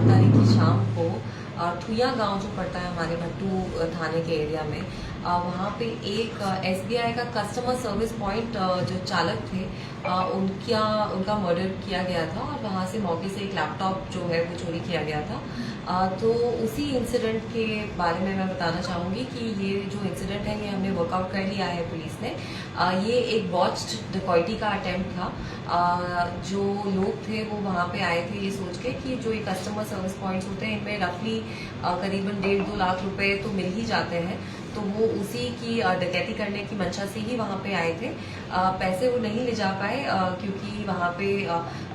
तारीख की शाम को ठुया गांव जो पड़ता है हमारे भट्टू थाने के एरिया में, वहाँ पे एक SBI का कस्टमर सर्विस पॉइंट जो चालक थे उनका मर्डर किया गया था और वहाँ से मौके से एक लैपटॉप जो है वो चोरी किया गया था। तो उसी इंसिडेंट के बारे में मैं बताना चाहूँगी कि ये जो इंसिडेंट है ये हमने वर्कआउट कर लिया है पुलिस ने। ये एक बॉच्ड डिकॉइटी का अटेम्प्ट था। जो लोग थे वो वहाँ पे आए थे ये सोच के कि जो ये कस्टमर सर्विस पॉइंट्स होते हैं इनमें रफली करीबन 1.5-2 लाख रुपए तो मिल ही जाते हैं, तो वो उसी की डकैती करने की मंशा से ही वहाँ पे आए थे। पैसे वो नहीं ले जा पाए क्योंकि वहाँ पे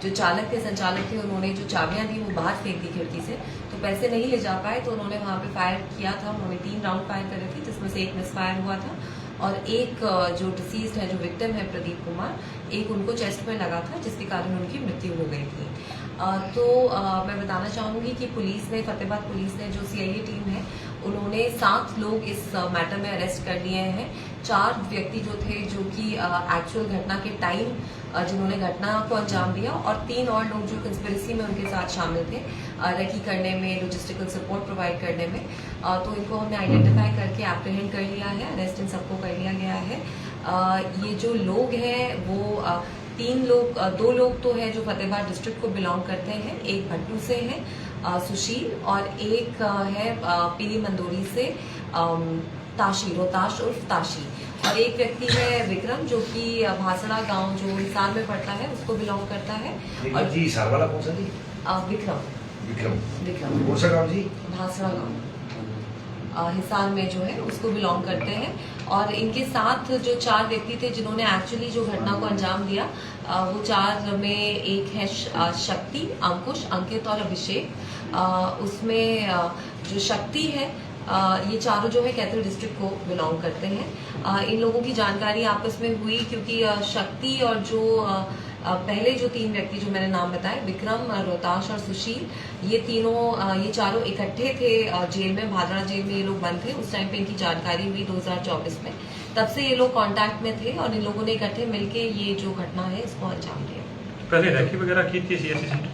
जो चालक थे, संचालक थे, उन्होंने जो चाबियां दी वो बाहर फेंक दी खिड़की से, तो पैसे नहीं ले जा पाए। तो उन्होंने वहाँ पे फायर किया था। उन्होंने 3 राउंड फायर करे थे जिसमें से एक मिस फायर हुआ था और एक जो डिसीज्ड है, जो विक्टिम है प्रदीप कुमार, एक उनको चेस्ट में लगा था जिसके कारण उनकी मृत्यु हो गई थी। तो मैं बताना चाहूँगी कि पुलिस ने, फतेहाबाद पुलिस ने, जो CIA टीम है, उन्होंने 7 लोग इस मैटर में अरेस्ट कर लिए हैं। 4 व्यक्ति जो थे जो कि एक्चुअल घटना के टाइम जिन्होंने घटना को अंजाम दिया, और 3 और लोग जो कंस्पिरेसी में उनके साथ शामिल थे, रेकी करने में, लॉजिस्टिकल सपोर्ट प्रोवाइड करने में। तो इनको हमने आइडेंटिफाई करके एप्रीहेंड कर लिया है, अरेस्ट इन सबको कर लिया गया है। ये जो लोग हैं वो 2 लोग तो है जो फतेहाबाद डिस्ट्रिक्ट को बिलोंग करते हैं, एक भट्टू से है सुशील, और एक है पीली मंदोरी से ताशी, रोहताश उर्फ ताशी, और एक व्यक्ति है विक्रम जो कि भासड़ा गांव जो हिसार में पड़ता है उसको बिलोंग करता है। और जी हिसार वाला कौन सा जी? विक्रम कौन सा गांव जी? भासड़ा गांव हिसार में जो है उसको बिलोंग करते हैं। और इनके साथ जो 4 व्यक्ति थे जिन्होंने एक्चुअली जो घटना को अंजाम दिया, वो 4 में एक है शक्ति, अंकुश, अंकित और अभिषेक। उसमें जो शक्ति है, ये चारों जो है कैथल डिस्ट्रिक्ट को बिलोंग करते हैं। इन लोगों की जानकारी आपस में हुई क्योंकि शक्ति और जो पहले जो 3 व्यक्ति जो मैंने नाम बताए, विक्रम, रोहताश और सुशील, ये चारों इकट्ठे थे जेल में, भादरा जेल में ये लोग बंद थे। उस टाइम पे इनकी जानकारी हुई 2024 में, तब से ये लोग कांटेक्ट में थे और इन लोगों ने इकट्ठे मिलके ये जो घटना है इसको अंजाम दिया। पहले रैकी वगैरह की थी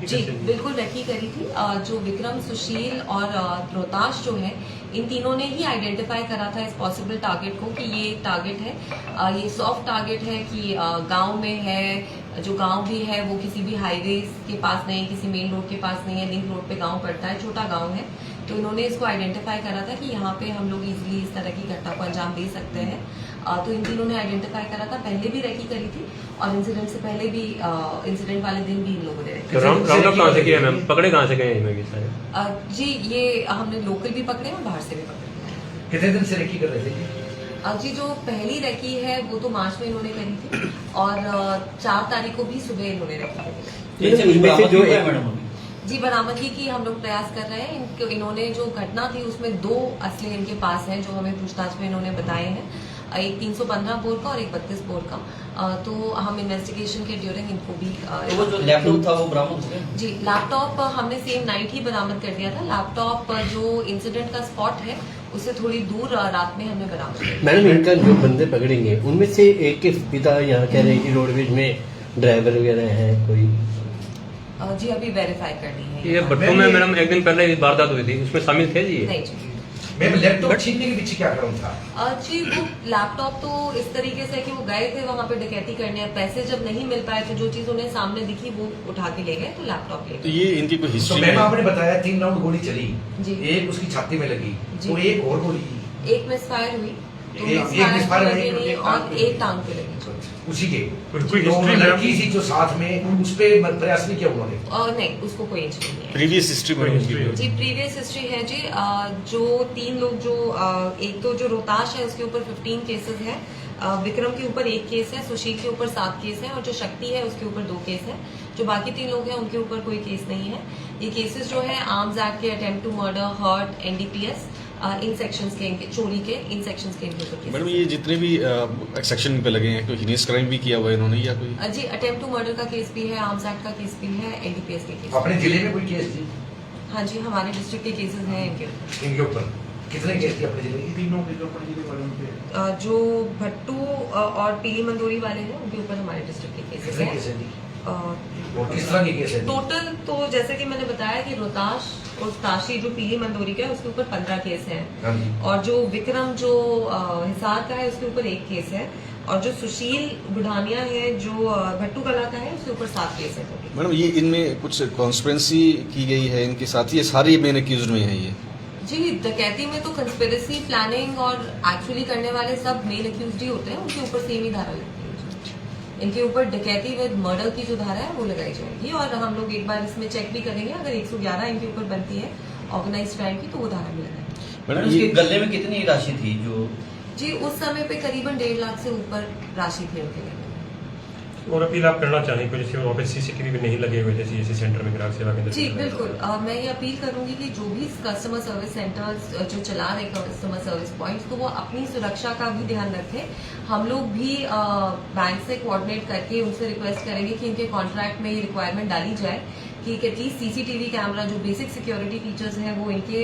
जी बिल्कुल रैकी करी थी। जो विक्रम, सुशील और रोहताश जो है, इन तीनों ने ही आइडेंटिफाई करा था इस पॉसिबल टारगेट को कि ये एक टारगेट है, ये सॉफ्ट टारगेट है कि गांव में है, जो गांव भी है वो किसी भी हाईवे के पास नहीं, किसी मेन रोड के पास नहीं है, लिंक रोड पे गांव पड़ता है, छोटा गांव है। तो इन्होंने इसको आइडेंटिफाई करा था कि यहाँ पे हम लोग इजीली इस तरह की घटना को अंजाम दे सकते हैं। तो इन तीनों ने आइडेंटिफाई करा था, पहले भी रैकी करी थी और इंसिडेंट से पहले भी, इंसिडेंट वाले दिन भी इन लोगों ने राउंड अप कहाँ से किया मैम? पकड़े कहाँ से गए हैं? जी ये हमने लोकल भी पकड़े और बाहर से भी पकड़े। कितने दिन से रैकी कर रहे थे जी जो पहली रैकी है वो तो मार्च में इन्होंने करी थी और 4 तारीख को भी सुबह इन्होंने रैकी करी। जी बरामदगी की हम लोग प्रयास कर रहे हैं। इन्होंने जो घटना थी उसमें 2 असली इनके पास हैं जो हमें पूछताछ में इन्होंने बताए हैं, एक 315 बोर का और एक 32 बोर का। तो हम इन्वेस्टिगेशन के ड्यूरिंग इनको भी वो जो लैपटॉप था वो बरामद हो गया? जी लैपटॉप हमने सेम नाइट ही बरामद कर दिया था। लैपटॉप जो इंसिडेंट का स्पॉट है उससे थोड़ी दूर रात में हमने बरामद किया। मैडम इनका जो बंदे पकड़ेंगे उनमें से एक के पिता यहाँ कह रहे हैं कि रोडवेज में ड्राइवर वगैरह है कोई? जी अभी वेरीफाई करनी है। ये भट्टू में मैडम एक दिन पहले वारदात हुई थी, उसमें शामिल थे जी? नहीं जी। मैम लैपटॉप छीनने के पीछे क्या कारण था? जी वो लैपटॉप तो इस तरीके से कि वो गए थे वहाँ पे डकैती करने, पैसे जब नहीं मिल पाए तो जो चीज उन्हें सामने दिखी वो उठा के ले गए, तो लैपटॉप ले गए। तो ये इनकी कोई तो हिस्ट्री मैम आपने बताया 3 राउंड गोली चली जी। एक उसकी छाती में लगी, जी। तो एक और गोली, एक मिस फायर हुई, एक मिसफायर लगी और एक टांग पे लगी। उसी के कोई हिस्ट्री लड़की थी जो साथ में, उस पे प्रयास नहीं किया उन्होंने? नहीं उसको कोई इंजरी नहीं है। प्रीवियस हिस्ट्री बनी जी प्रीवियस हिस्ट्री है जी। जो 3 लोग जो एक तो जो रोहताश है उसके ऊपर 15 केसेस है, विक्रम के ऊपर 1 केस है, सुशील के ऊपर 7 केस है और जो शक्ति है उसके ऊपर 2 केस है। जो बाकी 3 लोग हैं उनके ऊपर कोई केस नहीं है। ये केसेस जो है आर्म्स एक्ट के, attempt to murder, hurt, NDPS, इन सेक्शंस के, चोरी के इन सेक्शंस के इनके ऊपर। मैडम ये जितने भी सेक्शन पे लगे हैं कोई हिनियस क्राइम भी किया हुआ है इन्होंने या कोई? जी अटेम्प्ट टू मर्डर का केस भी है, आर्म्स एक्ट का केस भी है, NDPS के केस। अपने जिले में कोई केस थी? हाँ जी हमारे डिस्ट्रिक्ट के केसेस हैं इनके ऊपर। कितने केस थे अपने जिले के? 3 के जो अपने जिले वालों पे जो भट्टू और पीली मंदोरी वाले हैं उनके ऊपर हमारे डिस्ट्रिक्ट के केसेस हैं। और किस तरह के केस है? टोटल तो जैसे कि मैंने बताया कि रोहताश और ताशी जो पीली मंदोरी का है उसके ऊपर 15 केस हैं, हाँ जी। और जो विक्रम जो हिसार का है उसके ऊपर 1 केस है, और जो सुशील बुढ़ानिया है जो भट्टू कला का है उसके ऊपर 7 केस है टोटल। मैडम ये इनमें कुछ कॉन्स्पिरेंसी की गई है इनके साथ, ये सारे मेन एक्यूज्ड में है ये? जी, डकैती में तो कंस्पिरेसी, प्लानिंग और एक्चुअली करने वाले सब मेन अक्यूज्ड ही होते हैं, उनके ऊपर सेम ही धारा लगती है। इनके ऊपर डकैती विद मर्डर की जो धारा है वो लगाई जाएगी, और हम लोग एक बार इसमें चेक भी करेंगे, अगर 111 इनके ऊपर बनती है ऑर्गेनाइज क्राइम की तो वो धारा भी लगाएंगे। मैडम इसके गले में कितनी राशि थी जो? जी, उस समय पे करीबन 1.5 लाख से ऊपर राशि थी उनके लिए। और अपील आप करना चाहेंगे कोई जैसे वहाँ पे सीसीटीवी भी नहीं लगे हुए जैसे इसी सेंटर में ग्राहक सेवा केंद्र? जी बिल्कुल, मैं ये अपील करूंगी कि जो भी कस्टमर सर्विस सेंटर्स जो चला रहे कस्टमर सर्विस पॉइंट्स, तो वो अपनी सुरक्षा का भी ध्यान रखें। हम लोग भी बैंक से कोऑर्डिनेट करके उनसे रिक्वेस्ट करेंगे कि इनके कॉन्ट्रैक्ट में ये रिक्वायरमेंट डाली जाए कि एटलीस्ट सीसीटीवी कैमरा जो बेसिक सिक्योरिटी फीचर्स हैं वो इनके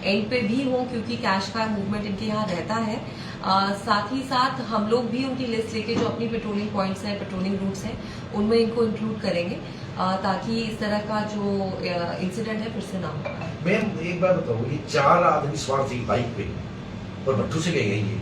एंड पे भी हों, क्योंकि कैश का मूवमेंट इनके यहाँ रहता है। साथ ही साथ हम लोग भी उनकी लिस्ट लेके जो अपनी पेट्रोलिंग पॉइंट्स हैं, पेट्रोलिंग रूट्स हैं, उनमें इनको इंक्लूड करेंगे ताकि इस तरह का जो इंसिडेंट है फिर से ना हो। मैम एक बात बताओ, ये 4 आदमी सवार थे बाइक पे और भट्टू से गए ये,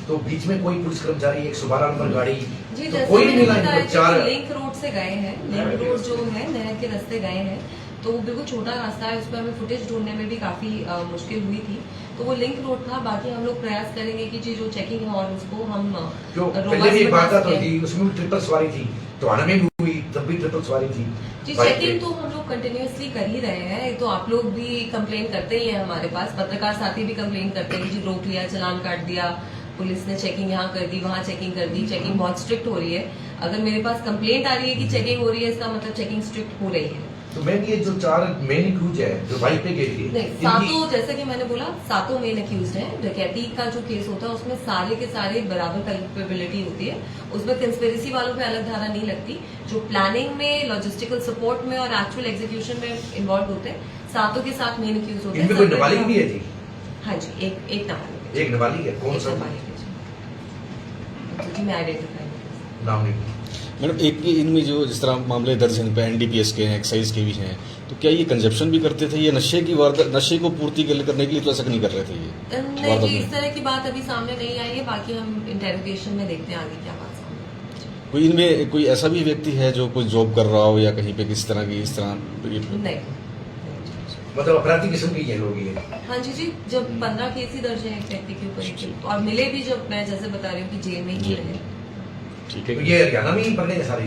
तो बीच में कोई पुलिस कर्मचारी 112 नंबर गाड़ी जी, तो जैसे कोई नहीं मिला मैंने इनको? बताया 4 कि लिंक रोड से गए हैं, लिंक रोड जो है नहर के रास्ते गए हैं, तो वो बिल्कुल छोटा रास्ता है, उस पर हमें फुटेज ढूंढने में भी काफी मुश्किल हुई थी, तो वो लिंक रोड था। बाकी हम लोग प्रयास करेंगे कि जी जो चेकिंग है और उसको हम जो पहले भी एक बात तो थी, उसमें भी ट्रिपल सवारी थी, तो आने में भी हुई तब भी ट्रिपल सवारी थी जी। बाइक चेकिंग पे। तो हम लोग कंटिन्यूअसली कर ही रहे हैं, तो आप लोग भी कंप्लेन करते ही हैं, हमारे पास पत्रकार साथी भी कंप्लेन करते हैं कि जी रोक लिया, चलान काट दिया, पुलिस ने चेकिंग यहाँ कर दी, वहाँ चेकिंग कर दी, चेकिंग बहुत स्ट्रिक्ट हो रही है। अगर मेरे पास कंप्लेंट आ रही है कि चेकिंग हो रही है, इसका मतलब चेकिंग स्ट्रिक्ट हो रही है। तो मैम ये जो 4 मेन एक्यूज है जो बाइक पे गए थे, नहीं, सातों, जैसे कि मैंने बोला, सातों मेन अक्यूज्ड हैं। डकैती का जो केस होता है उसमें सारे के सारे बराबर कल्पेबिलिटी होती है, उसमें कंस्पिरेसी वालों पे अलग धारा नहीं लगती। जो प्लानिंग में, लॉजिस्टिकल सपोर्ट में और एक्चुअल एग्जीक्यूशन में इन्वॉल्व होते हैं, सातों के साथ मेन अक्यूज होते हैं। इनमें कोई नाबालिग भी है जी? हाँ जी, एक नाबालिग है। एक नाबालिग है, कौन एक सा? नाबालिग है जी। जी, मैं आइडेंटिफाई नाम नहीं। मैडम एक ये इनमें जो जिस तरह मामले दर्ज हैं पे एनडीपीएस के हैं, एक्साइज के भी हैं, तो क्या ये कंजप्शन भी करते थे या नशे की वारदात, नशे को पूर्ति करने के लिए तो ऐसा नहीं कर रहे थे ये? नहीं जी, इस तरह की बात अभी सामने नहीं आई है, बाकी हम इंटेरोगेशन में देखते हैं आगे क्या बात सामने आती है। कोई इनमें कोई ऐसा भी व्यक्ति है जो कोई जॉब कर रहा हो या कहीं पे किस तरह की इस तरह नहीं। मतलब अपराधी किस्म की ये लोग ये? हाँ जी जी, जब 15 केस ही दर्ज है एक व्यक्ति के ऊपर, और मिले भी जब मैं जैसे बता रही हूँ कि जेल में ही जी। रहे। ठीक है? तो ये हरियाणा में ही पकड़े हैं सारे?